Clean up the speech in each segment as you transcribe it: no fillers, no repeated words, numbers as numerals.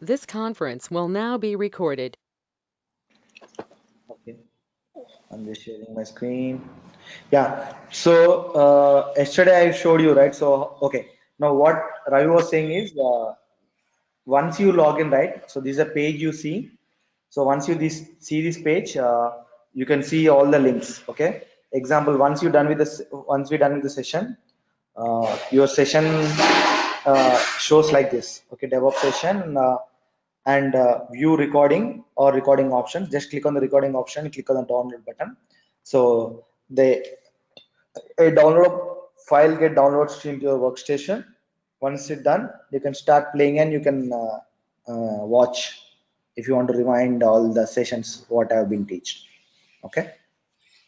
This conference will now be recorded. Okay, I'm just sharing my screen. Yeah, so yesterday I showed you, right? So, okay, now what Ravi was saying is once you log in, right? So, this is a page you see. So, once you see this page, you can see all the links. Okay, example, once we're done with the session, your session shows like this. Okay, DevOps session. And view recording or recording option, just click on the recording option, click on the download button. So the a download file get downloads into your workstation. Once it's done, you can start playing and you can watch if you want to rewind all the sessions what have been teached. Okay.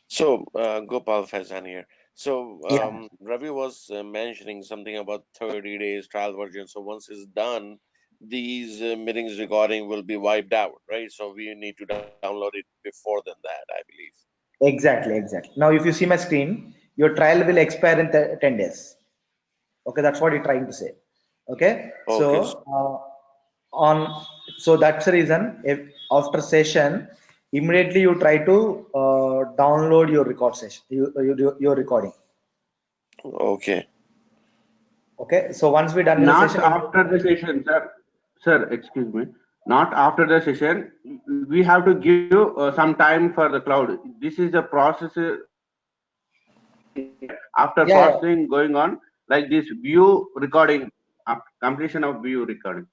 So, Gopal Faizan here. So, Yeah. Ravi was mentioning something about 30 days trial version. So, once it's done, these meetings recording will be wiped out, right? So, we need to download it before than that, I believe. Exactly. Now if you see my screen, your trial will expire in 10 days. Okay, that's what you're trying to say. Okay, so Okay. on so that's the reason if after session immediately you try to download your record session, your recording. Okay. Okay, so once we're done with the Not session, after the session, sir. Sir, excuse me. Not after the session. We have to give some time for the cloud. This is the process. After yeah, yeah, processing going on, like this view recording, completion of view recording.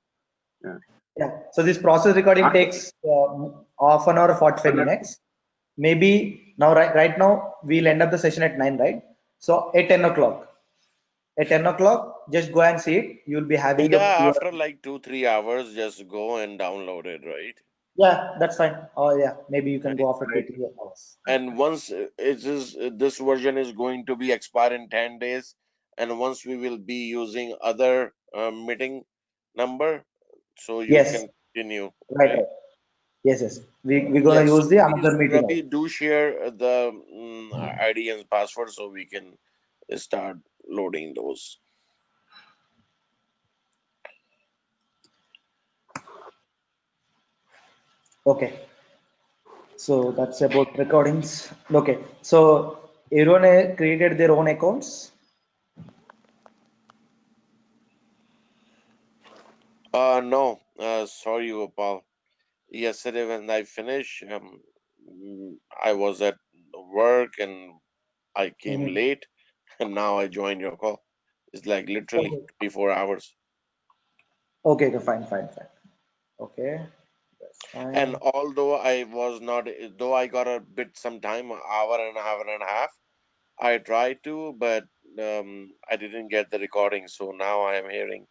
Yeah. yeah. So this process recording Not takes half an hour or 45 after minutes. Maybe now, right now we'll end up the session at 9, right? So at 10 o'clock, just go and see it. You'll be having Yeah, your after like 2-3 hours, just go and download it, right? yeah, that's fine. Oh yeah, maybe you can Right. go after Right. 2 3 hours. And once this version is going to be expired in 10 days, and once we will be using other meeting number, so you Yes, can continue, right. right? Yes. We're gonna Yes. use So the please, another meeting Ravi, also. do share the ID and password so we can start loading those. Okay, so that's about recordings. Okay, so everyone created their own accounts. No, sorry, Gopal. Yesterday when I finished, I was at work and I came Mhm. late, and now I joined your call. It's like literally Okay. 24 hours. Okay, fine. Okay, that's And fine. although I was not, though I got a bit some time, hour and a half, I tried to, but I didn't get the recording. So now I am hearing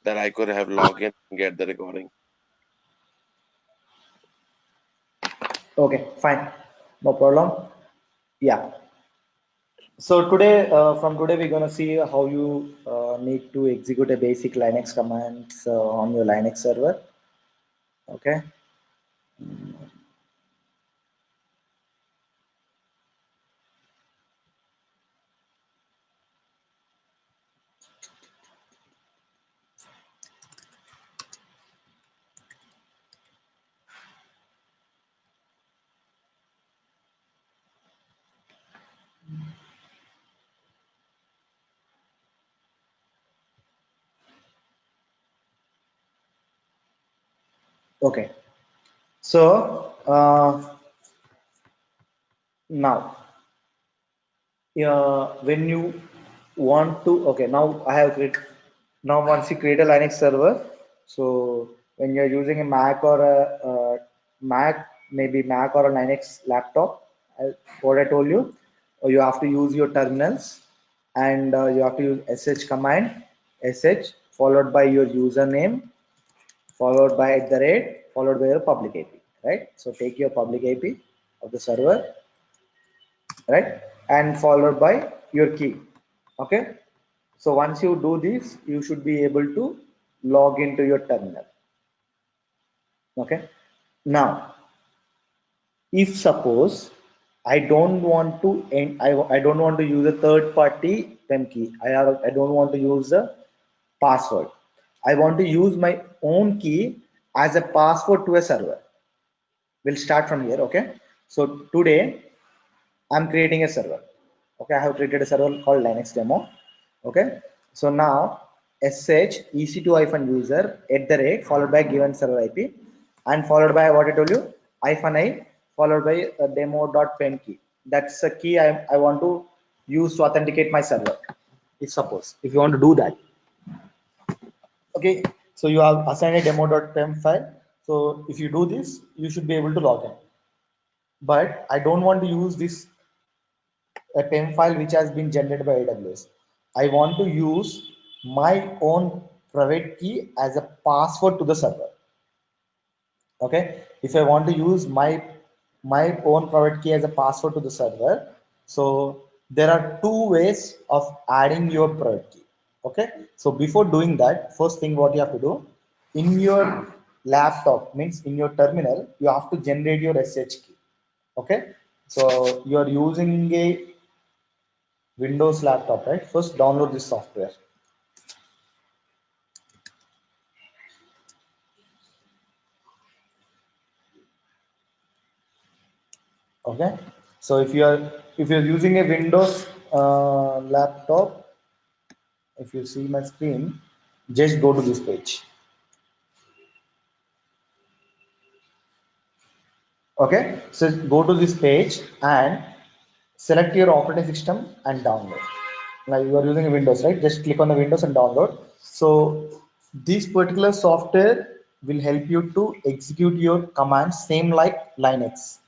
that I could have logged in and get the recording. Okay, fine, no problem. Yeah. So today, from today, we're gonna see how you need to execute a basic Linux commands on your Linux server. Okay. Okay. So now, when you want to, okay, now I have created. Now once you create a Linux server, so when you're using a Mac or a Mac, maybe Mac or a Linux laptop, what I told you, you have to use your terminals, and you have to use sh command, sh followed by your username, followed by at the rate, followed by your public IP, right? So take your public IP of the server, right, and followed by your key. Okay, so once you do this, you should be able to log into your terminal. Okay, now if suppose I don't want to I don't want to use a third party pen key, I don't want to use the password, I want to use my own key, as a password to a server. We'll start from here. Okay, so today I'm creating a server. Okay, I have created a server called Linux demo. Okay, so now sh ec2-user followed by given server IP and followed by what I told you -i followed by a demo.pem key. That's a key I want to use to authenticate my server. If you want to do that, okay, so you have assigned a demo.pem file. So if you do this, you should be able to log in. But I don't want to use this a PEM file which has been generated by AWS. I want to use my own private key as a password to the server. Okay, if I want to use my own private key as a password to the server, so there are two ways of adding your private key. Okay, so before doing that, first thing what you have to do in your laptop means in your terminal, you have to generate your SH key. Okay, so you are using a Windows laptop, right? First download this software. Okay, so if you're using a Windows laptop, if you see my screen, just go to this page. Okay, so go to this page and select your operating system and download. Now you are using a Windows, right? Just click on the Windows and download. So this particular software will help you to execute your commands same like Linux.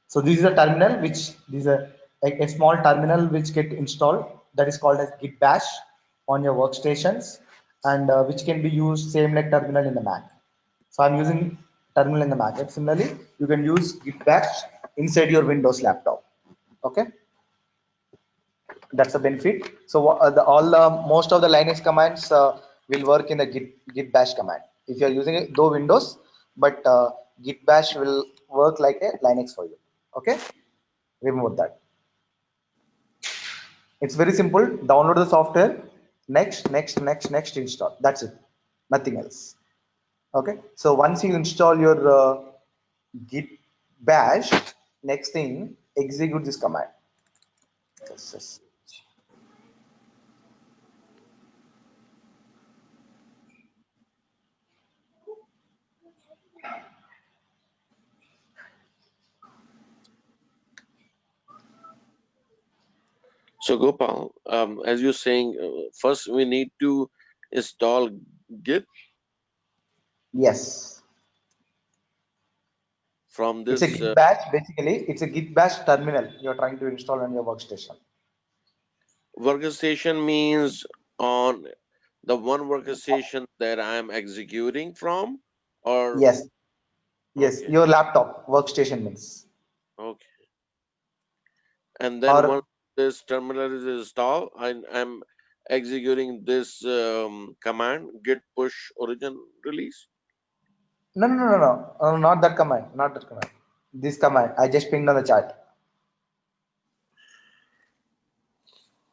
So this is a terminal which this is a small terminal which get installed, that is called as git bash on your workstations, and which can be used same like terminal in the Mac. So I'm using terminal in the Mac. And similarly, you can use git bash inside your Windows laptop. Okay, that's a benefit. So most of the Linux commands will work in the git bash command. If you are using it though Windows, but git bash will work like a Linux for you. Okay, remove that. It's very simple. Download the software. Next, install. That's it. Nothing else. Okay. So once you install your git bash, next thing, execute this command. Yes. So Gopal, as you're saying, first we need to install Git Yes. from It's a this git bash. Basically, it's a git bash terminal you're trying to install on your workstation. workstation. Means on the one workstation that I'm executing from, or Yes. Yes. okay, Your laptop workstation means. okay. And then Or once this terminal is installed, I'm executing this command git push origin release. no. Not that command. Not that command. This command I just pinged on the chat.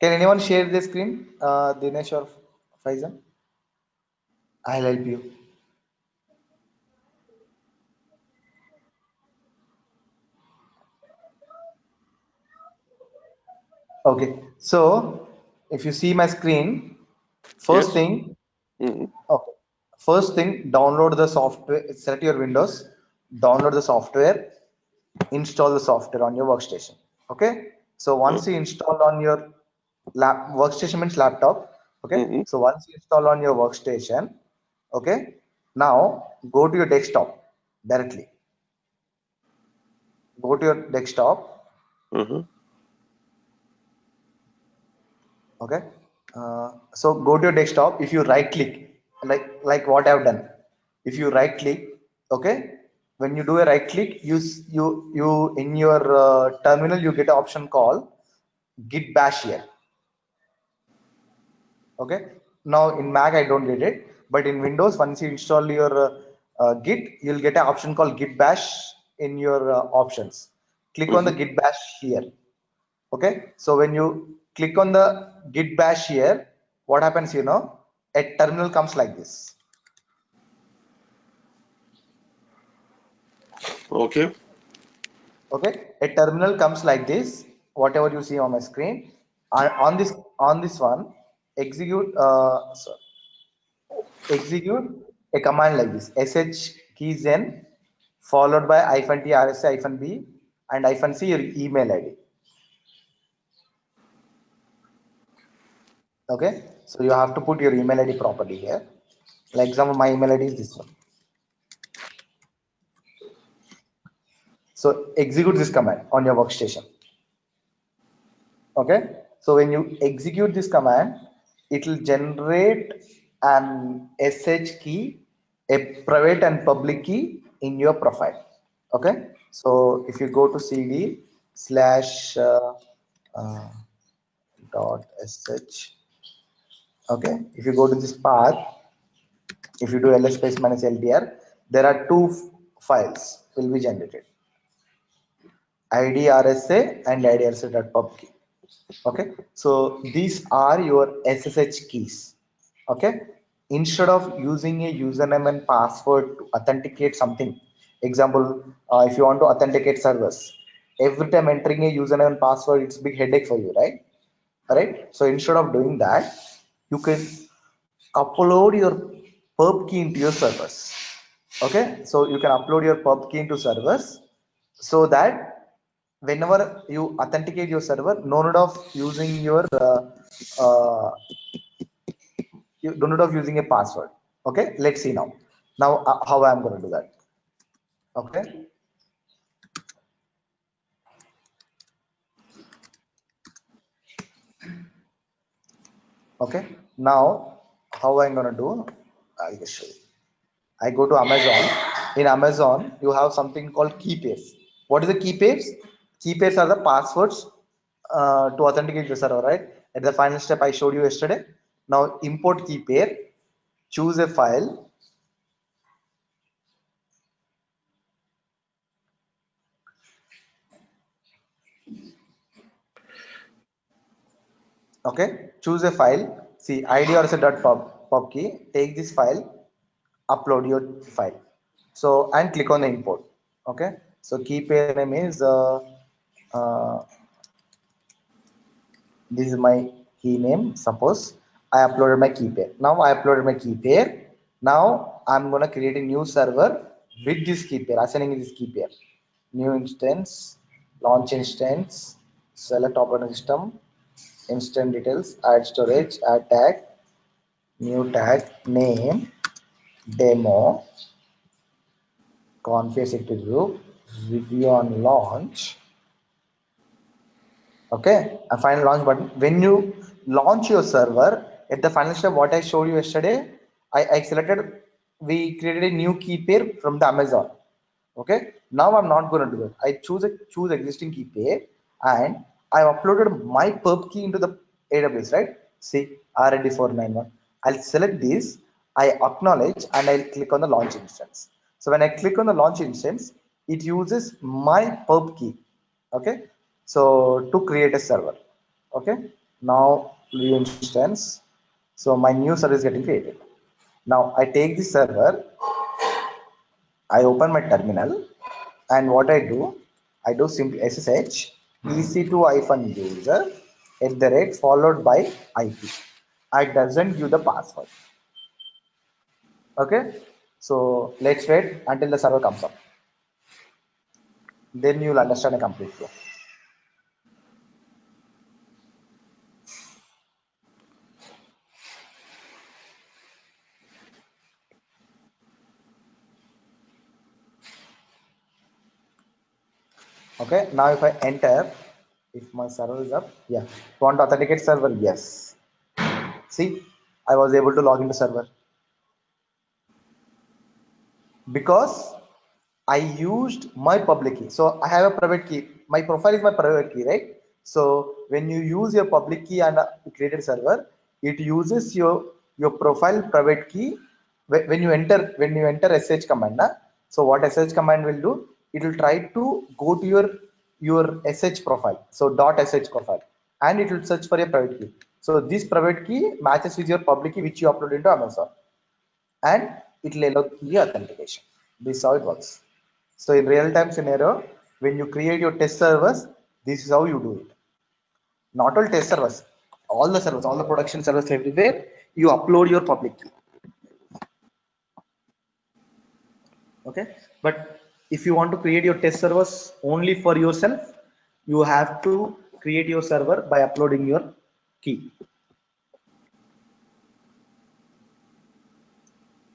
Can anyone share the screen? Dinesh or Faizan? I'll help you. Okay. So if you see my screen, first Yes. thing, Hmm. okay. First thing, download the software, set your Windows, download the software, install the software on your workstation. Okay. So once you install on your workstation means laptop. Okay. Mm-hmm. So once you install on your workstation, okay. Now go to your desktop directly. Go to your desktop. Mm-hmm. Okay, so go to your desktop. If you right click like what I've done, if you right click, okay, when you do a right click, you in your terminal you get an option called git bash here. Okay, now in Mac I don't get it, but in Windows once you install your git, you'll get an option called git bash in your options. Click on the Mm-hmm. git bash here. Okay, so when you click on the git bash here, what happens, a terminal comes like this. Okay. Okay, a terminal comes like this, whatever you see on my screen. On this one, execute execute a command like this: sh keys n followed by -t rsa -b and -c your email id. Okay, so you have to put your email id properly here. Like example, my email id is this one. So execute this command on your workstation. Okay, so when you execute this command, it will generate an sh key, a private and public key in your profile. Okay, so if you go to cd slash uh, dot sh, okay, if you go to this path, if you do ls space minus ldr, there are two files will be generated: idrsa and idrsa.pubkey. Okay, so these are your ssh keys. Okay, instead of using a username and password to authenticate something, example, if you want to authenticate servers, every time entering a username and password, it's a big headache for you, right? All right, so instead of doing that, you can upload your pub key into your servers. Okay, so you can upload your pub key into servers, so that whenever you authenticate your server, no need of using your uh, you do not of using a password. Okay, let's see now how I'm going to do that. Okay, okay, now how I'm going to do, I'll just show you. I go to Amazon. In Amazon you have something called key pairs. What is the key pairs? Key pairs are the passwords to authenticate the server, right? At the final step I showed you yesterday. Now import key pair, choose a file. Okay, choose a file. See idrsa.pub key, take this file, upload your file. So and click on the import. Okay, so key pair name is uh, this is my key name. Suppose I uploaded my key pair. Now I uploaded my key pair. Now I'm going to create a new server with this key pair, assigning this key pair. New instance, launch instance, select operating system, instance details, add storage, add tag, new tag, name, demo, configure security group, review on launch. Okay, a final launch button. When you launch your server, at the final step, what I showed you yesterday, I selected, we created a new key pair from the Amazon. Okay, now I'm not going to do it. I choose existing key pair, and I uploaded my pub key into the AWS, right? See, RD491. I'll select this, I acknowledge, and I'll click on the launch instance. So when I click on the launch instance, it uses my pub key. Okay, so to create a server. Okay, now view instance. So my new server is getting created. Now I take this server, I open my terminal, and what I do simply ssh ec2-user followed by IP. I doesn't give the password. Okay, so let's wait until the server comes up. Then you'll understand a complete flow. Okay, now if I enter, if my server is up, yeah, want to authenticate server, yes. See, I was able to log into server because I used my public key. So I have a private key. My profile is my private key, right? So when you use your public key and created server, it uses your profile private key when you enter sh command. So what sh command will do? It will try to go to your sh profile. So dot sh profile, and it will search for a private key. So this private key matches with your public key which you upload into Amazon, and it will allow key authentication. This is how it works. So in real-time scenario, when you create your test servers, this is how you do it. Not all test servers, all the servers, all the production servers everywhere, you upload your public key. Okay, but if you want to create your test servers only for yourself, you have to create your server by uploading your key.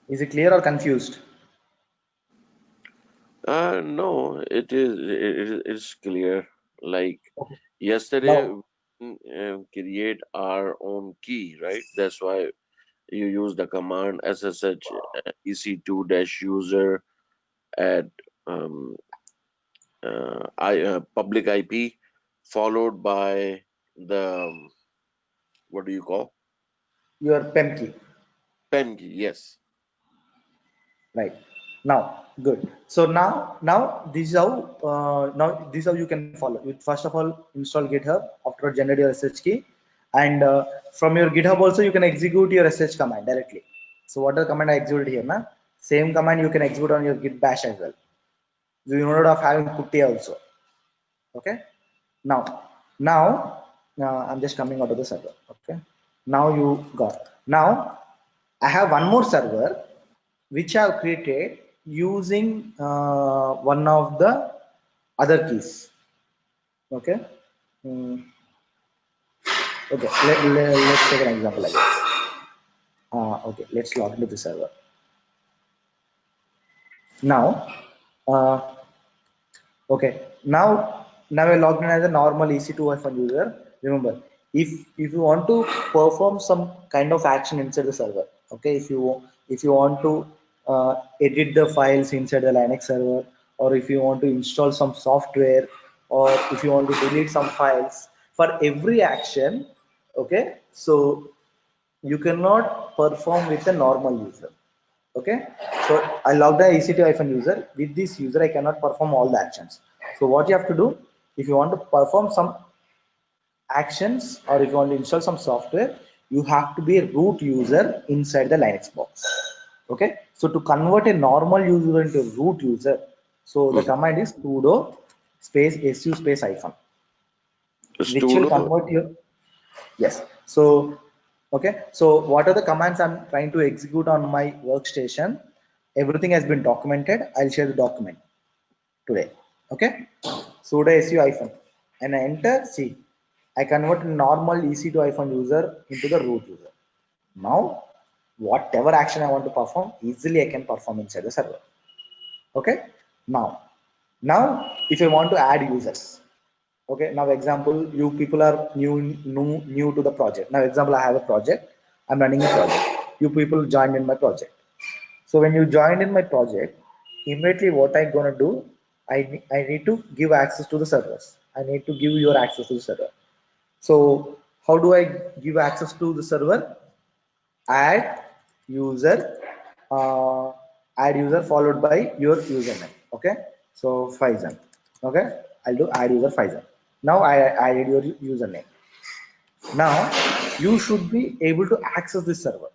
Is it clear or confused? No, it's clear. Like Okay. yesterday, Now, create our own key, right? That's why you use the command ssh ec2 dash user at um, public IP followed by the what do you call your PEM key. pen key? Yes. Right. Now, good. So now this is how you can follow. You first of all install GitHub. After generate your SSH key, and from your GitHub also you can execute your SSH command directly. So what are the command I executed here? Na? Same command you can execute on your Git bash as well. You know of having putty also. Okay. Now I'm just coming out of the server. Okay. Now you got. Now I have one more server which I have created using one of the other keys. Okay. Mm, okay. Let's take an example like this. Okay. Let's log into the server. Now, uh, okay. Now I logged in as a normal EC2 user. Remember, if you want to perform some kind of action inside the server, okay, if you want to edit the files inside the Linux server, or if you want to install some software, or if you want to delete some files, for every action, okay, so you cannot perform with a normal user. Okay, so I logged the EC2-user. With this user I cannot perform all the actions. So what you have to do, if you want to perform some actions or if you want to install some software, you have to be a root user inside the Linux box. Okay, so to convert a normal user into a root user, so the command is sudo space su space hyphen, which will Sudo. convert your. Yes. So, okay. So what are the commands I'm trying to execute on my workstation? Everything has been documented. I'll share the document today. Okay. Sudo su hyphen and I enter. See, I convert a normal EC2 hyphen user into the root user. Now, whatever action I want to perform, easily I can perform inside the server. Okay. Now if I want to add users, okay, now example, you people are new to the project. Now example, I have a project, I'm running a project, you people joined in my project. So when you joined in my project, immediately what I'm gonna do, I need to give access to the servers. I need to give your access to the server. So how do I give access to the server? Add user, uh, add user followed by your username. Okay, so Faizan. Okay, I'll do add user Faizan. Now I added your username. Now you should be able to access this server.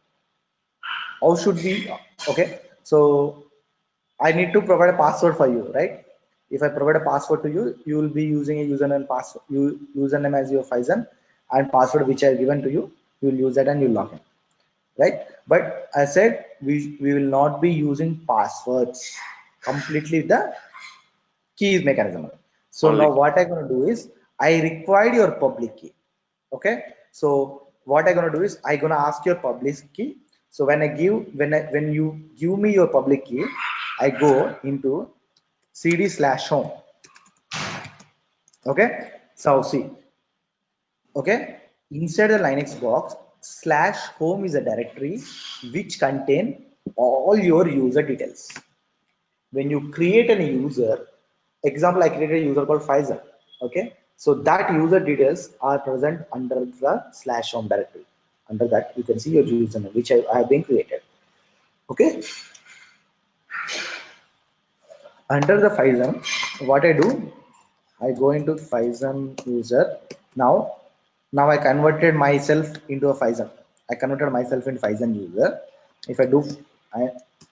How should we? Okay, so I need to provide a password for you, right? If I provide a password to you, you will be using a username password, username as your Faizan, and password which I have given to you, you will use that and you log in, right? But I said we will not be using passwords, completely the keys mechanism. So now Only. what I'm going to do is I required your public key. Okay, so what I'm going to do is I'm going to ask your public key. So when you give me your public key, I go into cd/home. Okay, so see, okay, inside the Linux box, /home is a directory which contain all your user details. When you create a user, example, I created a user called Pfizer. Okay, so that user details are present under the /home directory. Under that you can see your username which I have been created. Okay, under the Pfizer, what I do, I go into Pfizer user. Now I converted myself into a Pfizer. I converted myself into Pfizer user. If I do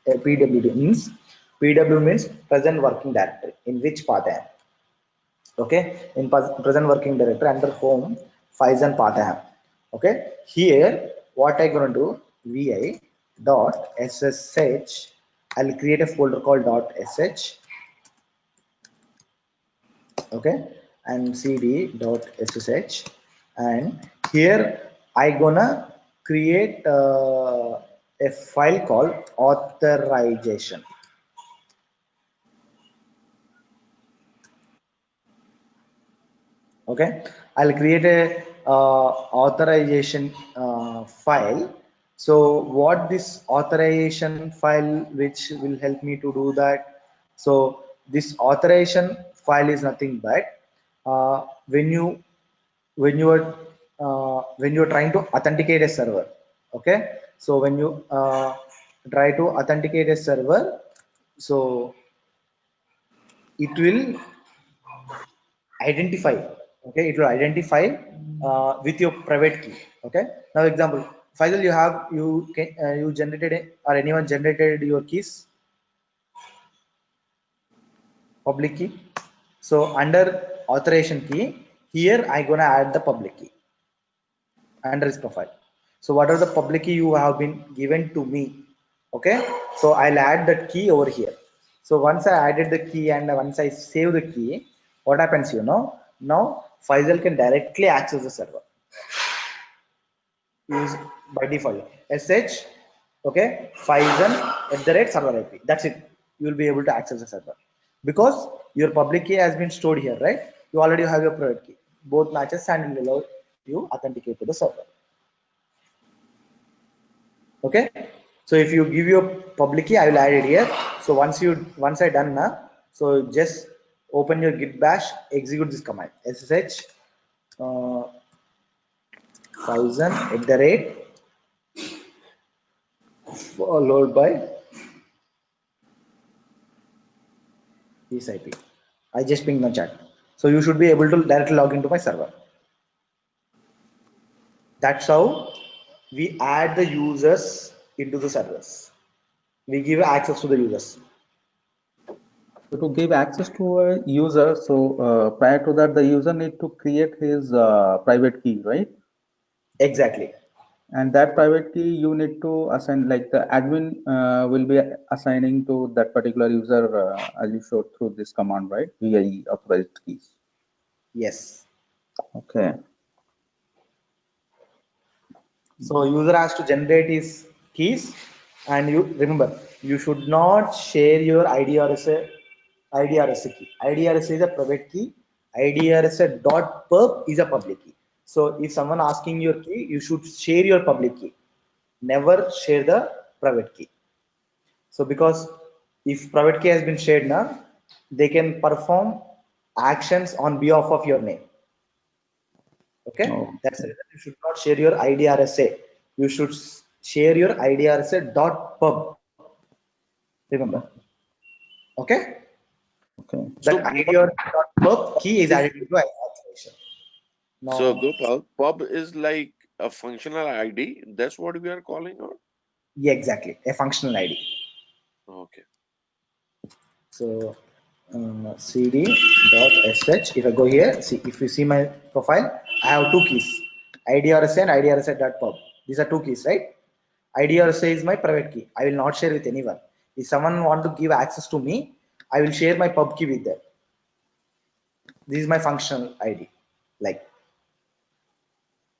pwd means PW means present working directory, in which path I am. Okay, in present working directory under home, files and path I am. Okay, here what I gonna do, vi dot ssh, I'll create a folder called dot sh. Okay, and cd dot ssh, and here I gonna create a file called authorization. Okay, I'll create a authorization file. So what this authorization file which will help me to do that, so this authorization file is nothing but when you when you're trying to authenticate a server. Okay, so when you try to authenticate a server, so it will identify. Okay, it will identify with your private key. Okay, now example, Faisal, you have you can you generated or anyone generated your keys, public key. So under authorization key, here I gonna add the public key under his profile. So whatever the public key you have been given to me, okay, so I'll add that key over here. So once I added the key and once I save the key, what happens, now Faisal can directly access the server. Use by default sh, okay, Faisal at the rate server IP, that's it. You will be able to access the server because your public key has been stored here, right? You already have your private key, both matches, and will allow you authenticate to the server. Okay, so if you give your public key, I will add it here. So once I done now, so just open your git bash, execute this command ssh uh, 1000 at the rate followed by this IP. I just pinged the chat, so you should be able to directly log into my server. That's how we add the users into the servers. We give access to the users. So to give access to a user, so prior to that, the user need to create his private key, right? Exactly. And that private key you need to assign, like the admin will be assigning to that particular user as you showed through this command, right? VIE authorized keys. Yes. Okay. So user has to generate his keys, and you remember you should not share your IDRSA key. IDRSA is a private key. IDRSA dot perp is a public key. So if someone asking your key, you should share your public key. Never share the private key. So because if private key has been shared now, they can perform actions on behalf of your name. Okay, that's the Okay. reason you should not share your IDRSA. You should share your IDRSA dot pub. Remember. Okay, Okay. So that IDRSA dot pub key is is added into isolation. so Now, Gopal, pub is like a functional ID. That's what we are calling or yeah, exactly, a functional ID. okay. So cd dot sh. If I go here, see if you see my profile, I have two keys, IDRSA and IDRSA dot pub. These are two keys, right? IDRSA is my private key. I will not share with anyone. If someone want to give access to me, I will share my pub key with them. This is my functional ID. Like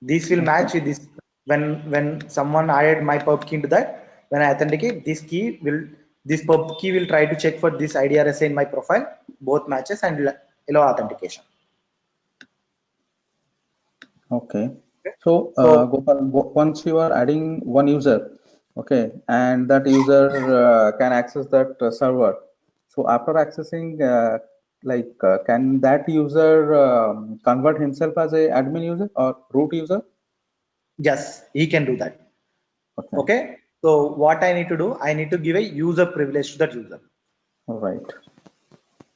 this will match with this. When someone added my pub key into that, when I authenticate, this pub key will try to check for this IDRSA in my profile, both matches, and will allow authentication. Okay. So, So Gopal, once you are adding one user, okay, and that user can access that server. So after accessing, can that user convert himself as a admin user or root user? yes, he can do that. Okay. Okay. So what I need to do, I need to give a user privilege to that user. All right.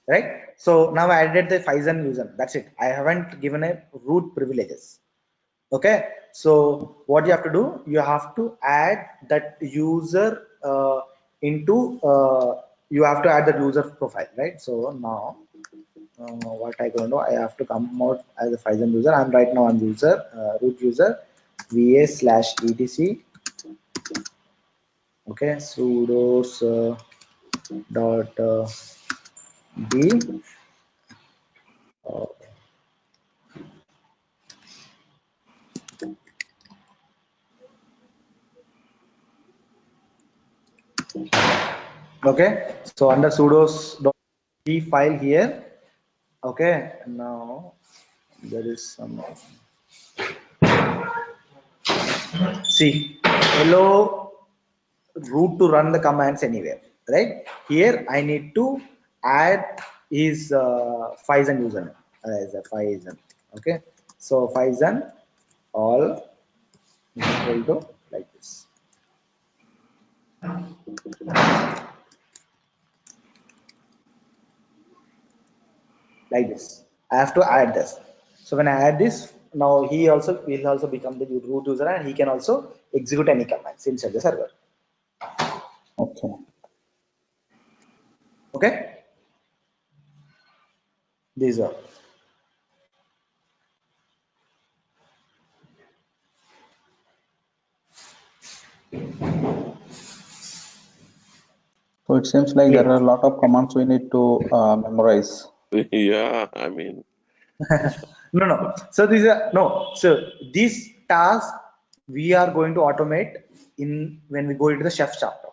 Right. So now I added the Phison user. That's it. I haven't given a root privileges. Okay, so what you have to do, you have to add that user into you have to add the user profile, right? So now what I going to do, I have to come out as a Phison user. I'm right now on user, root user, va/etc. Okay, sudos dot b. uh, okay, so under sudos dot b file here. Okay, now there is some, see, hello root to run the commands anywhere, right? Here I need to add his Phison username as a Phison. Okay, so Phison all is equal to like this. Like this, I have to add this. So when I add this, now he also will also become the root user, and he can also execute any commands inside the server. Okay. Okay, these are. So it seems like there Clear. are a lot of commands we need to memorize. Yeah, I mean, No. So these are no. So these tasks we are going to automate in when we go into the chef chapter.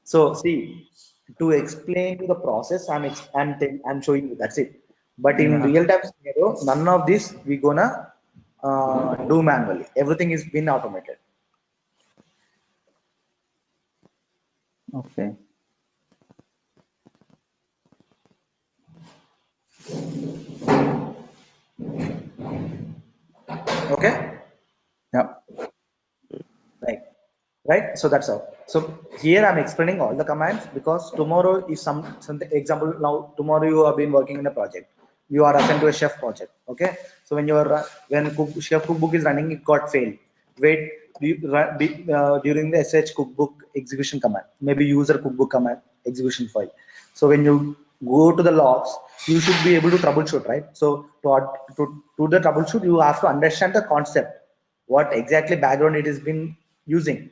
So see, to explain you the process, I'm showing you. That's it. But in Yeah. real time scenario, none of this we gonna do manually. Everything is been automated. Okay. Okay. Yeah. Right, so that's all. So here I'm explaining all the commands, because tomorrow is some example. Now tomorrow you have been working in a project, you are assigned to a chef project. Okay, so when you are chef cookbook is running, it got failed. Wait, during the sh cookbook execution command, maybe user cookbook command execution file. So when you go to the logs, you should be able to troubleshoot, right? So to the troubleshoot, you have to understand the concept, what exactly background it has been using,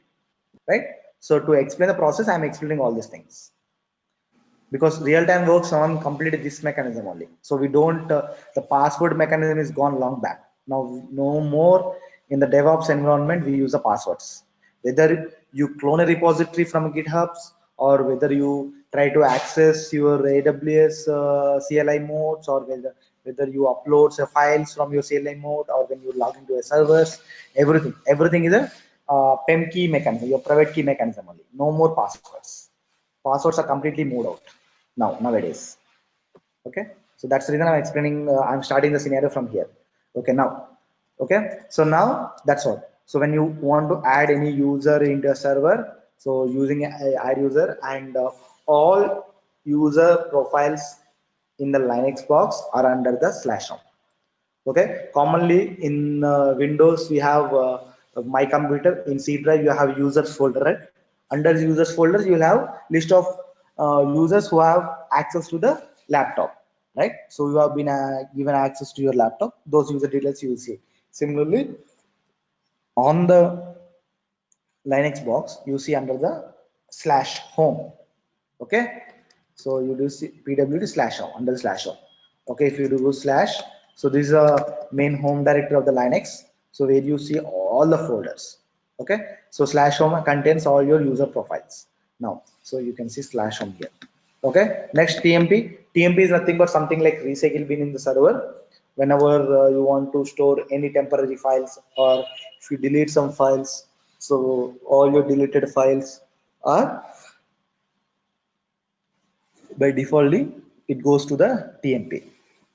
right? So to explain the process, I'm explaining all these things, because real-time works on completely this mechanism only. So we don't, the password mechanism is gone long back. Now, no more in the DevOps environment, we use the passwords. Whether you clone a repository from GitHubs, or whether you try to access your AWS CLI modes, or whether you upload files from your CLI mode, or when you log into a servers, everything is a PEM key mechanism, your private key mechanism only. No more passwords. Passwords are completely moved out nowadays. Okay, so that's the reason I'm explaining, I'm starting the scenario from here. Okay, now, okay, so now that's all. So when you want to add any user into a server, so using add user, and all user profiles in the Linux box are under the /home. Okay, commonly in Windows we have my computer. In C drive you have users folder, right? Under the users folders you will have list of users who have access to the laptop, right? So you have been given access to your laptop, those user details you will see. Similarly, on the Linux box you see under the /home. Okay, so you do see pwd/home, under the /home. Okay, if you do slash, so this is a main home directory of the Linux, so where you see all the folders. Okay, so /home contains all your user profiles now, so you can see /home here. Okay, next tmp is nothing but something like recycle bin in the server. Whenever you want to store any temporary files, or if you delete some files, so all your deleted files are by defaultly it goes to the tmp.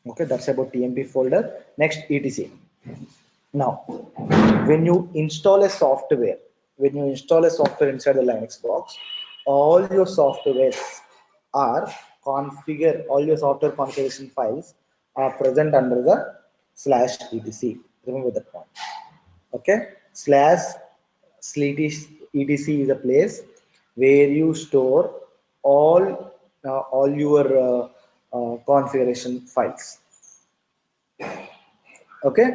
Okay, that's about tmp folder. Next, etc. Now when you install a software, inside the Linux box, all your softwares are all your software configuration files are present under the /etc. Remember that point. Okay, slash etc is a place where you store all your configuration files. Okay,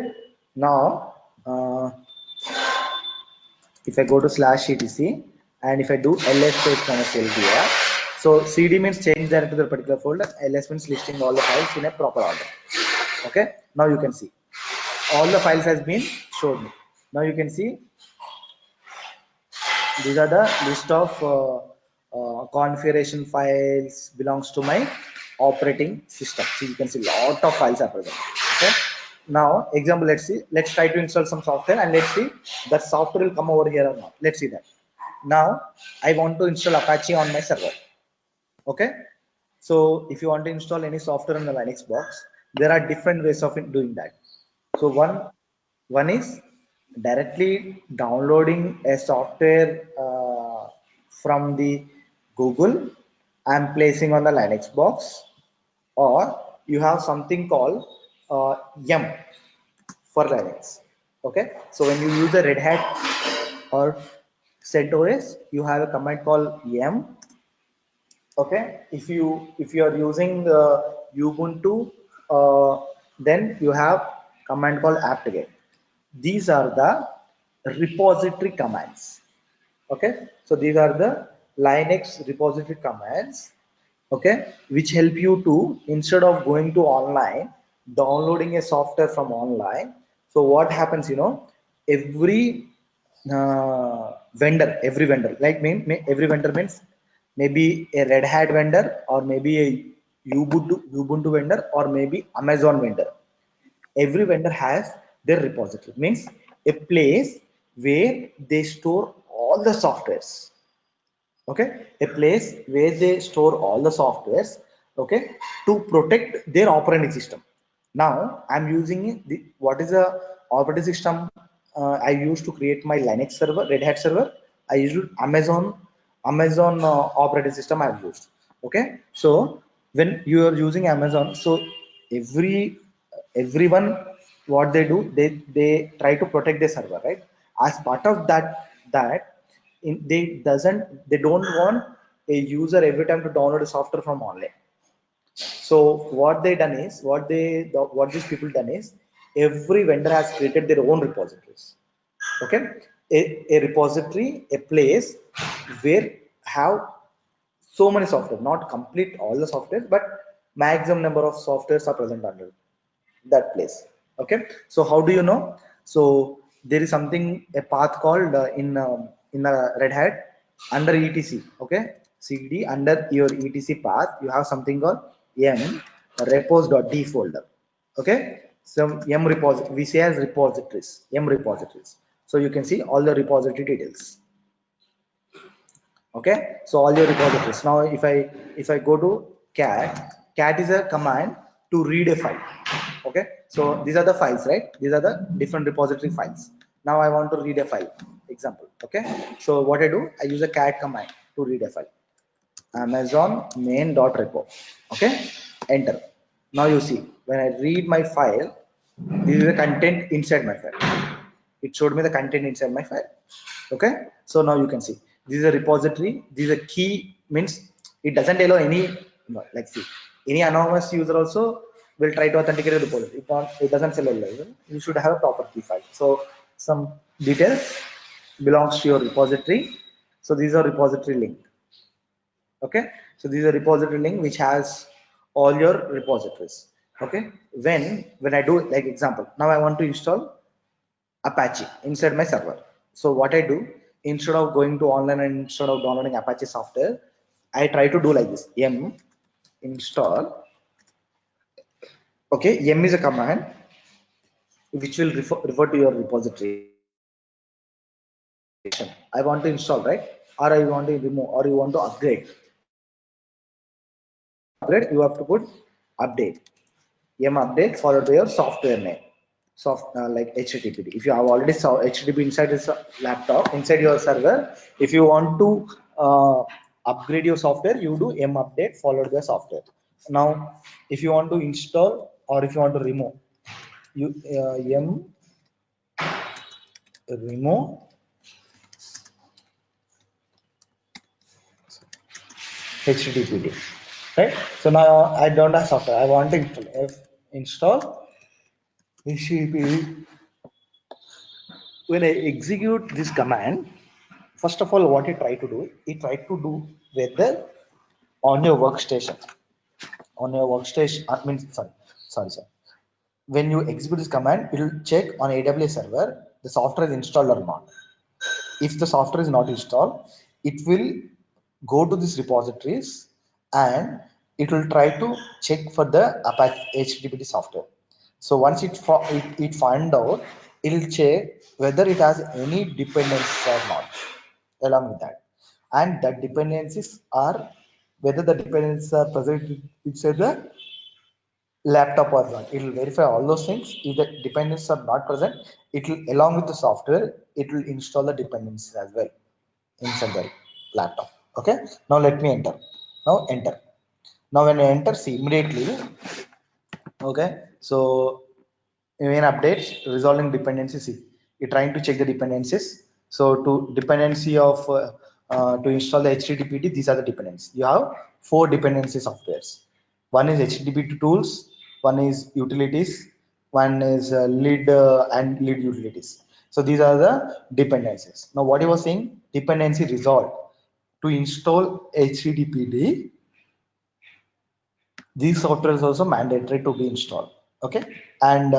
now if I go to /etc and if I do ls -ldir, so cd means change directory to the particular folder, ls means listing all the files in a proper order. Okay, now you can see all the files has been shown. Now you can see these are the list of configuration files belongs to my operating system. So you can see lot of files are present. Okay, now example, let's try to install some software and let's see that software will come over here or not. Let's see that. Now I want to install Apache on my server. Okay, so if you want to install any software on the Linux box, there are different ways of doing that. So one is directly downloading a software from the Google and placing on the Linux box, or you have something called yum for Linux. Okay, so when you use the Red Hat or CentOS, you have a command called yum. Okay, if you are using Ubuntu, then you have command called apt-get. These are the repository commands. Okay, so these are the Linux repository commands, okay, which help you to, instead of going to online downloading a software from online. So what happens, every every vendor, like every vendor means maybe a Red Hat vendor, or maybe a Ubuntu vendor, or maybe Amazon vendor. Every vendor has their repository, means a place where they store all the softwares. Okay, a place where they store all the softwares, okay, to protect their operating system. Now I'm using what is the operating system I used to create my Linux server, Red Hat server. I used Amazon operating system I've used. Okay, so when you are using Amazon, so everyone, what they do, they try to protect their server, right? As part of that they don't want a user every time to download a software from online. So what they done is, what these people done is, every vendor has created their own repositories. Okay, a repository, a place where have so many software, not complete all the software, but maximum number of softwares are present under that place. Okay, so how do you know? So there is something, a path called in Red Hat under etc. Okay, cd under your etc path, you have something called m repos.d folder. Okay, some m repository, we say as repositories, m repositories. So you can see all the repository details. Okay, so all your repositories. Now if I go to cat is a command to read a file. Okay, so these are the files, right? These are the different repository files. Now I want to read a file, example. Okay, so what I do, I use a cat command to read a file, amazon main.repo. Okay, enter. Now you see, when I read my file, this is the content inside my file. It showed me the content inside my file. Okay, so now you can see this is a repository. This is a key, means it doesn't allow any, like, see, any anonymous user also will try to authenticate a repository. It doesn't allow. You should have a proper key file. So some details belongs to your repository. So these are repository link. Okay, so this is a repository link which has all your repositories. Okay, when I do, like, example, now I want to install Apache inside my server. So what I do, instead of going to online and instead of downloading Apache software, I try to do like this: yum install. Okay, yum is a command which will refer to your repository. I want to install, right? Or I want to remove, or you want to upgrade. Upgrade, you have to put update. Yum update followed by your software name. Like HTTP. If you have already saw HTTP inside this laptop, inside your server, if you want to upgrade your software, you do yum update followed by software. Now if you want to install or if you want to remove, you yum remove HTTPD, right? So now I don't have software. I want to install HTTPD. When I execute this command, first of all, what it try to do, it try to do whether on your workstation, I mean, sorry. When you execute this command, it will check on AWS server the software is installed or not. If the software is not installed, it will go to these repositories and it will try to check for the Apache HTTPD software. So once it find out, it will check whether it has any dependencies or not along with that. And the dependencies are whether the dependencies are present inside the laptop or not. It will verify all those things. If the dependencies are not present, it will along with the software, it will install the dependencies as well inside the laptop. Okay. Now let me enter. Now enter. Now when I enter, see immediately. Okay. So main updates resolving dependencies. See, you're trying to check the dependencies. So to dependency of to install the HTTPD, these are the dependencies. You have 4 dependency softwares. One is HTTP tools, one is utilities, one is lead and lead utilities. So these are the dependencies. Now what you were saying, dependency resolved. To install HTTPD, these software is also mandatory to be installed. Okay, and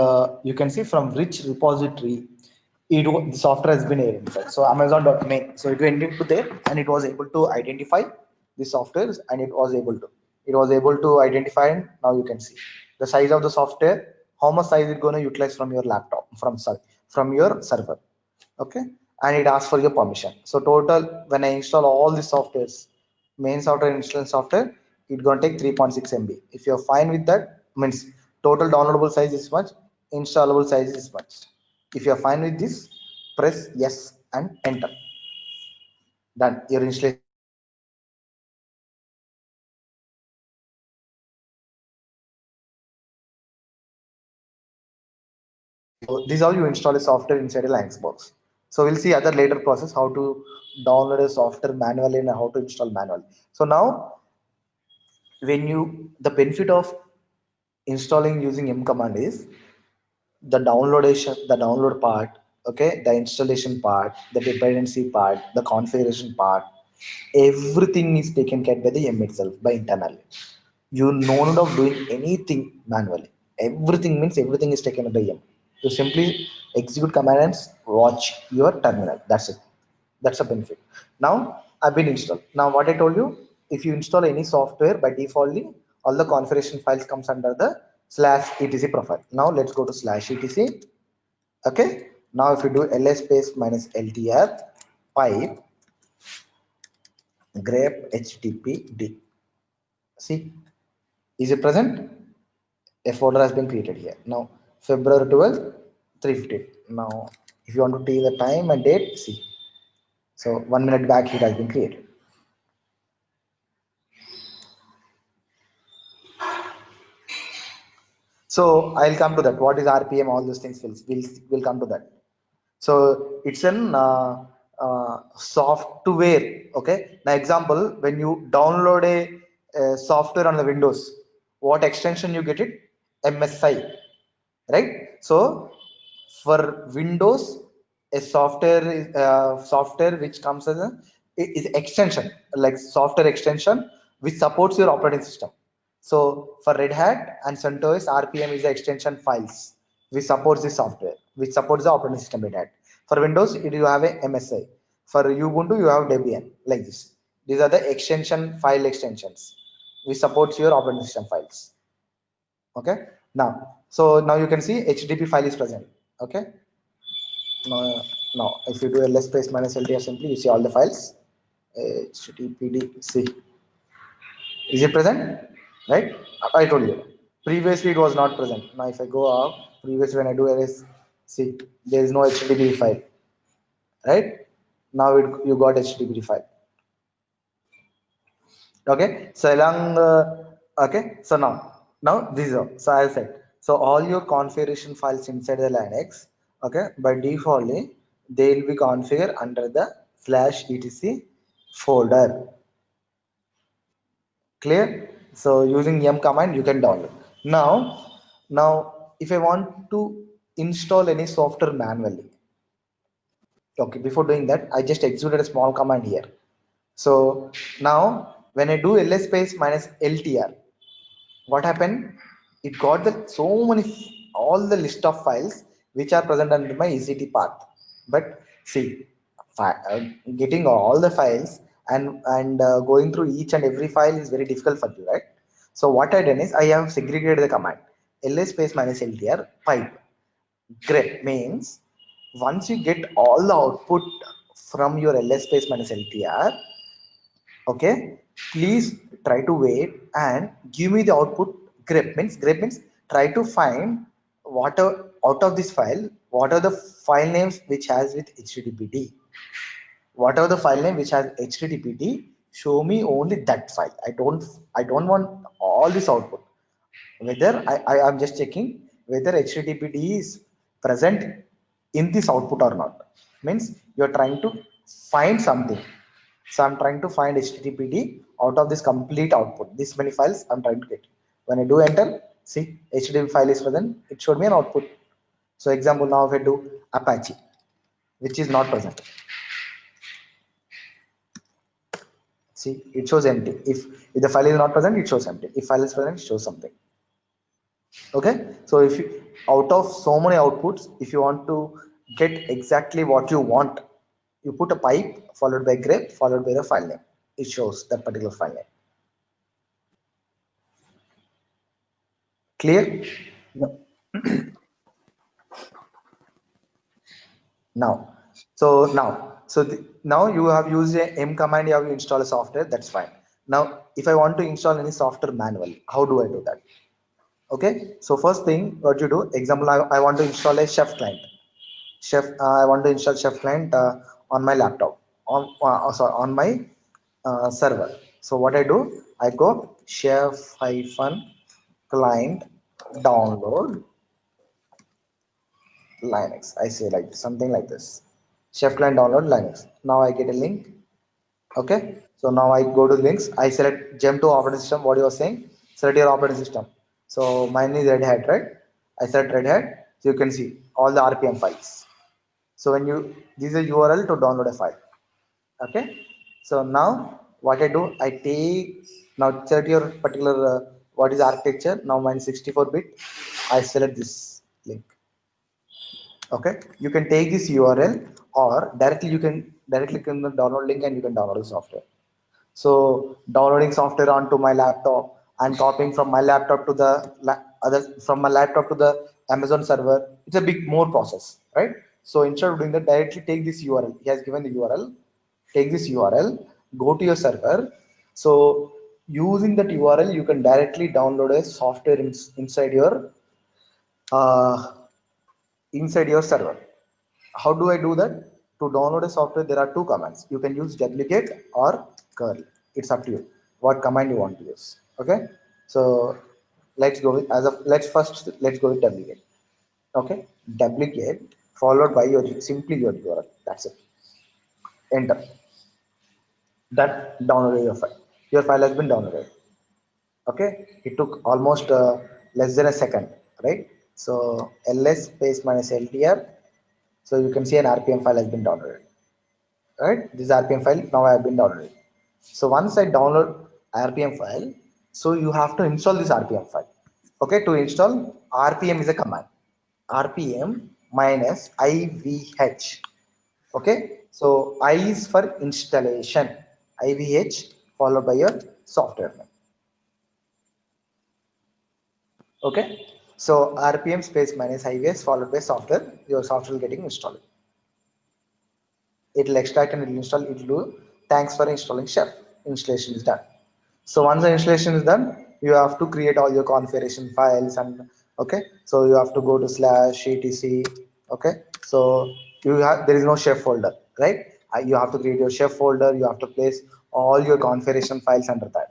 you can see from which repository the software has been identified. So Amazon.main. So it went into there and it was able to identify the softwares and it was able to identify. And now you can see the size of the software, how much size it's going to utilize from your laptop, from your server. Okay, and it asks for your permission. So total, when I install all the softwares, main software install software, it's going to take 3.6 MB. If you're fine with that, means total downloadable size is much, installable size is much. If you're fine with this, press yes and enter. Done. Your installation. So this is how you install a software inside a Linux box. So we'll see other later process how to download a software manually and how to install manually. So now when you the benefit of installing using M command is the download part, okay, the installation part, the dependency part, the configuration part, everything is taken care by the M itself by internally. You no need of doing anything manually. Everything means everything is taken by M. You simply execute commands, watch your terminal. That's it. That's a benefit. Now I've been installed. Now what I told you, if you install any software by defaultly, all the configuration files comes under the /etc profile. Now let's go to /etc. Okay. Now if you do ls space minus ltr pipe grep httpd, see, is it present? A folder has been created here. Now February 12th 3:15. Now if you want to take the time and date, see, so 1 minute back it has been created. So I'll come to that. What is RPM? All those things will come to that. So it's an software. Okay. Now example, when you download a software on the Windows, what extension you get it? MSI, right? So for Windows, a software is software which comes as a is extension, like software extension which supports your operating system. So for Red Hat and CentOS, RPM is the extension files which supports the software, which supports the operating system Red Hat. For Windows, you have a MSI. For Ubuntu, you have Debian, like this. These are the extension file extensions which supports your operating system files. Okay. Now, so now you can see HTTP file is present. Okay. Now if you do ls space minus ltr simply, you see all the files. HTTPD, see, is it present? Right? I told you previously it was not present. Now if I go up, previously when I do ls, see, there is no HTTP file, right? Now you got HTTP file. Okay, so along okay, so now these are, so I said, so all your configuration files inside the Linux, okay, by defaultly they will be configured under the /etc folder. Clear? So using yum command, you can download. Now, if I want to install any software manually, okay, before doing that, I just executed a small command here. So now, when I do ls space minus ltr, what happened? It got the so many all the list of files which are present under my ECT path. But see, getting all the files and going through each and every file is very difficult for you, right? So what I done is I have segregated the command ls space minus ltr pipe grep means once you get all the output from your ls space minus ltr, okay, please try to wait and give me the output. Grep means try to find what are out of this file, what are the file names which has with httpd, whatever the file name which has httpd, show me only that file. I don't want all this output. Whether I am just checking whether httpd is present in this output or not. Means you're trying to find something. So I'm trying to find httpd out of this complete output. This many files I'm trying to get. When I do enter, see http file is present, it showed me an output. So example, now if I do apache, which is not present, see it shows empty. If the file is not present, it shows empty. If file is present, it shows something. Okay, so if you out of so many outputs, if you want to get exactly what you want, you put a pipe followed by grep followed by the file name. It shows that particular file name. Clear? Yeah. Now, now you have used a m command, you have to install a software, that's fine. Now if I want to install any software manually, how do I do that? Okay, so first thing what you do, example, I want to install a chef client. I want to install chef client on my laptop, sorry, on my server. So what I do, I go chef hyphen client download linux, I say like something like this, chef client download linux. Now I get a link. Okay, so now I go to links, I select gem2 operating system, what you are saying, select your operating system. So mine is red hat, right? I select red hat, so you can see all the rpm files. So when you, this is a url to download a file. Okay, so now what I do, I take, now select your particular what is architecture. Now mine 64-bit, I select this link. Okay, you can take this url or directly you can directly click on the download link and you can download the software. So downloading software onto my laptop and copying from my laptop to the other, from my laptop to the amazon server, it's a big more process, right? So instead of doing that, directly take this url, he has given the url, take this url, go to your server. So using that url, you can directly download a software inside your uh, inside your server. How do I do that? To download a software, there are two commands. You can use duplicate or curl. It's up to you what command you want to use. Okay, so let's go with, as of let's go with duplicate. Okay, duplicate followed by your simply your URL. That's it. Enter. That downloaded your file. Your file has been downloaded. Okay, it took almost less than a second, right? So ls space minus ltr, so you can see an rpm file has been downloaded, right? This rpm file now I have been downloaded. So once I download rpm file, so you have to install this rpm file. Okay, to install, rpm is a command, rpm minus ivh. Okay, so I is for installation, ivh followed by your software name. Okay, so rpm space minus ivs followed by software, your software will getting installed. It will extract and it will install, it will do thanks for installing chef. Installation is done. So once the installation is done, you have to create all your configuration files and okay, so you have to go to slash etc. Okay, so you have, there is no chef folder, right? You have to create your chef folder, you have to place all your configuration files under that.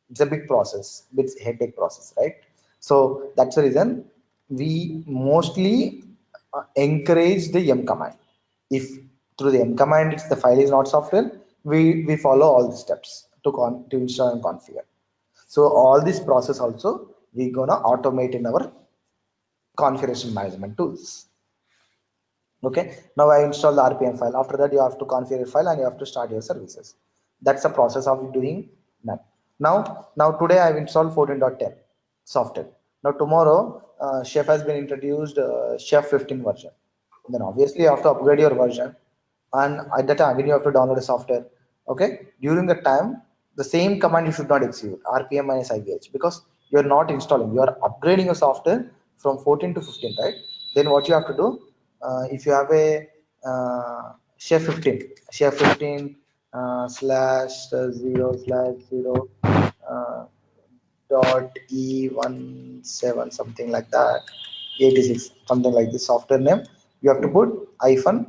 It's a big process, big headache process, right? So that's the reason we mostly encourage the yum command. If through the yum command the file is not software, we follow all the steps to install and configure. So all this process also we're gonna automate in our configuration management tools. Okay, now I install the RPM file. After that, you have to configure a file and you have to start your services. That's the process of doing that. Now today I've installed 14.10 software. Now tomorrow, Chef has been introduced, Chef 15 version. Then obviously you have to upgrade your version, and at that time when you have to download a software. Okay, during the time the same command you should not execute RPM minus IVH, because you're not installing, you are upgrading your software from 14 to 15, right? Then what you have to do, if you have a chef 15 slash 0/0 dot E17 something like that, 86 something like this software name, you have to put -u.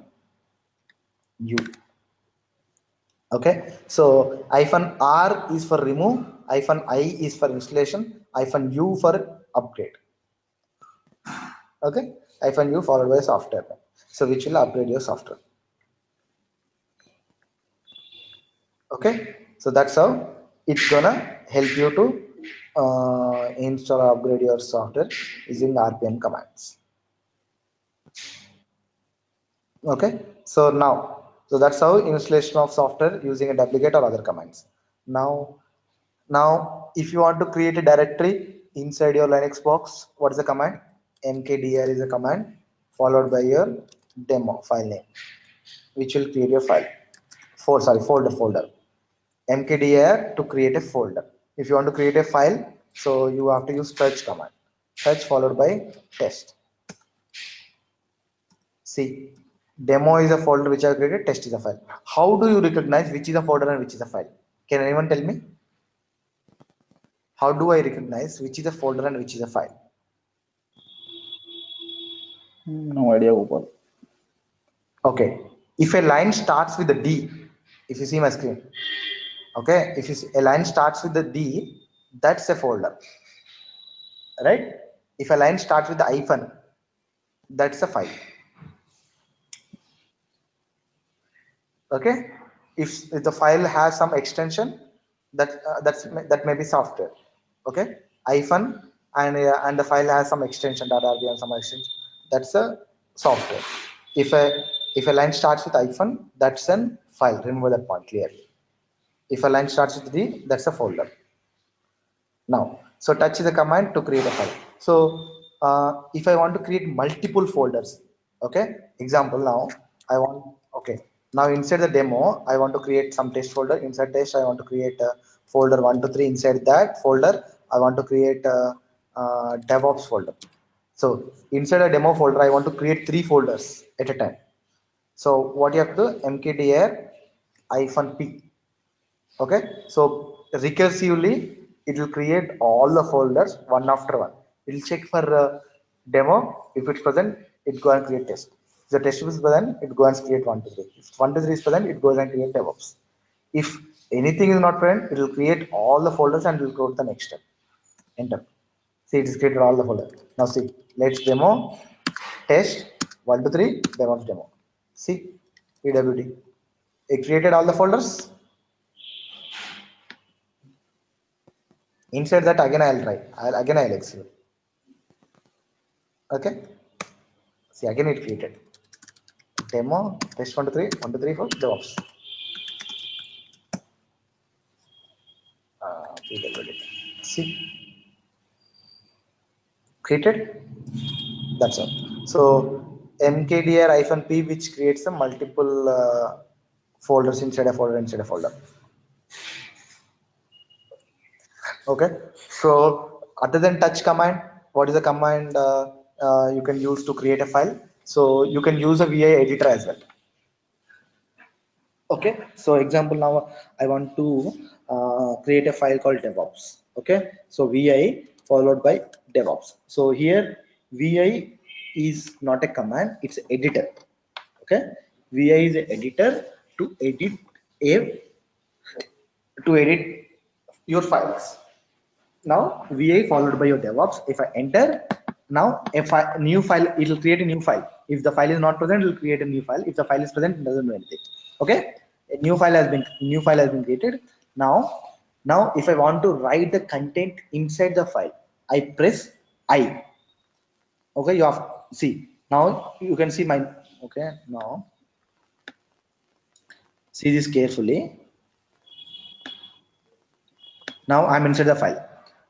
Okay, so -r is for remove, -i is for installation, -u for upgrade. Okay, -u followed by software, so which will upgrade your software. Okay, so that's how it's gonna help you to install or upgrade your software using RPM commands. Okay, so that's how installation of software using a duplicate or other commands. Now if you want to create a directory inside your Linux box, what is the command? Mkdir is a command followed by your demo file name, which will create your file folder. Mkdir to create a folder. If you want to create a file, so you have to use fetch command, fetch followed by test. See, demo is a folder which I created, test is a file. How do you recognize which is a folder and which is a file? Can anyone tell me? How do I recognize which is a folder and which is a file? No idea, Gopal. Okay, if a line starts with the D, if you see my screen, okay, if you see a line starts with the D, that's a folder, right? If a line starts with the hyphen, that's a file. Okay, if the file has some extension, that may be software. Okay, hyphen and the file has some extension .rb and some extension, that's a software. If a line starts with hyphen, that's an file. Remember that point clearly. If a line starts with D, that's a folder. Now, so touch is a command to create a file. So if I want to create multiple folders, okay, example, now I want, okay, now inside the demo I want to create some test folder. Inside test I want to create a folder 1 to 3. Inside that folder I want to create a DevOps folder. So inside a demo folder I want to create 3 folders at a time. So what you have to do, mkdir -p. Okay, so recursively it will create all the folders one after one. It will check for demo. If it's present, it go and create test. If the test is present, it go and create 1 to 3. If 1 to 3 is present, it goes and create DevOps. If anything is not present, it will create all the folders and will go to the next step. Enter. See, it is created all the folders. Now see, let's demo test 1 to 3 DevOps demo. See, PWD. It created all the folders. Inside that again I'll try. I'll execute. Okay. See, again it created demo test 1 to 3 for DevOps. See, created. That's all. So mkdir-p, which creates a multiple folders inside a folder. Okay, so other than touch command, what is the command you can use to create a file? So you can use a VI editor as well. Okay, so example, now I want to create a file called DevOps. Okay, so VI followed by DevOps. So here VI is not a command, it's an editor. Okay, VI is an editor to edit your files. Now VI followed by your DevOps. If I enter, now new file, it will create a new file. If the file is not present, it will create a new file. If the file is present, it doesn't do anything. Okay, a new file has been created. Now Now, if I want to write the content inside the file, I press I. Okay, you have see now you can see my okay now see this carefully. Now I'm inside the file.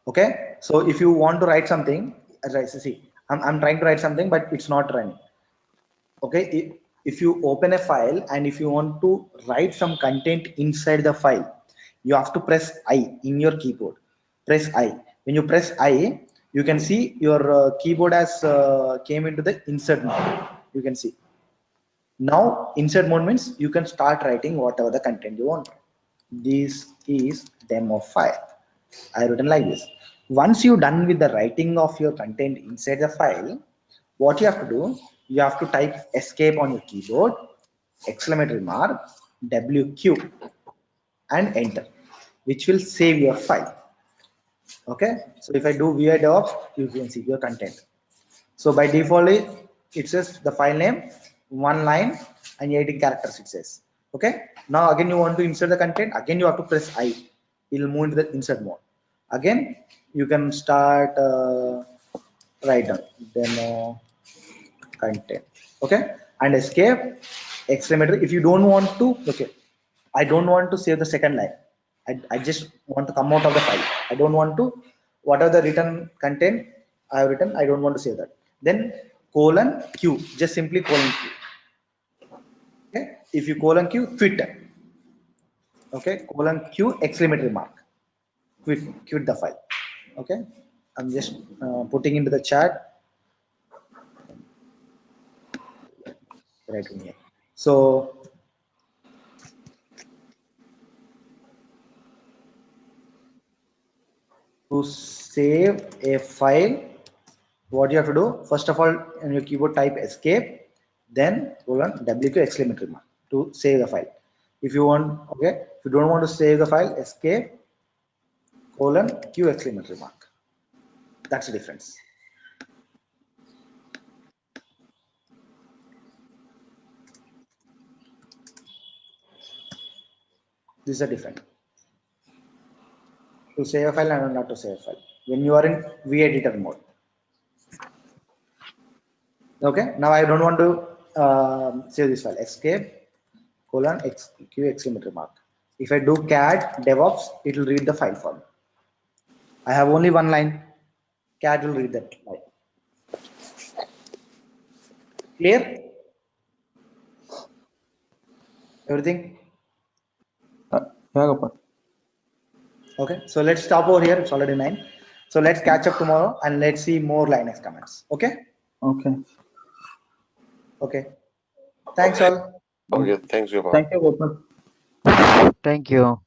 Okay, so if you want to write something, see, I'm trying to write something, but it's not running. Okay, if you open a file and if you want to write some content inside the file, you have to press I in your keyboard. Press I. When you press I, you can see your keyboard has came into the insert mode. You can see. Now insert mode means you can start writing whatever the content you want. This is demo file. I written like this. Once you're done with the writing of your content inside the file, what you have to do, you have to type escape on your keyboard, exclamatory mark, WQ and enter, which will save your file. Okay. So if I do VI DevOps, you can see your content. So by default, it says the file name, 1 line and 18 characters it says. Okay. Now again you want to insert the content. Again you have to press I. It will move into the insert mode. Again you can start write down demo content. Okay. And escape exclamatory. If you don't want to, okay. I don't want to save the second line. I just want to come out of the file. I don't want to, whatever the written content I have written, I don't want to save that. Then colon Q, just simply colon Q. Okay, if you colon Q, quit. Okay, colon Q exclamatory mark, quit the file. Okay, I'm just putting into the chat right here. So to save a file, what you have to do, first of all, on your keyboard type escape, then colon WQ exclamatory mark to save the file. If you want, okay, if you don't want to save the file, escape colon Q exclamatory mark. That's the difference. This is a difference. To save a file and not to save a file. When you are in vEditor mode. Okay, now I don't want to save this file. Escape colon Q exclamatory mark. If I do cat DevOps, it will read the file for me. I have only one line. Cat will read that line. Clear? Everything? Yeah, Gopal. Okay, so let's stop over here. It's already 9. So let's catch up tomorrow and let's see more Linux comments. Okay? Okay. Okay. Thanks all. Okay, thanks, Gopal. Thank you, Gopal. Thank you.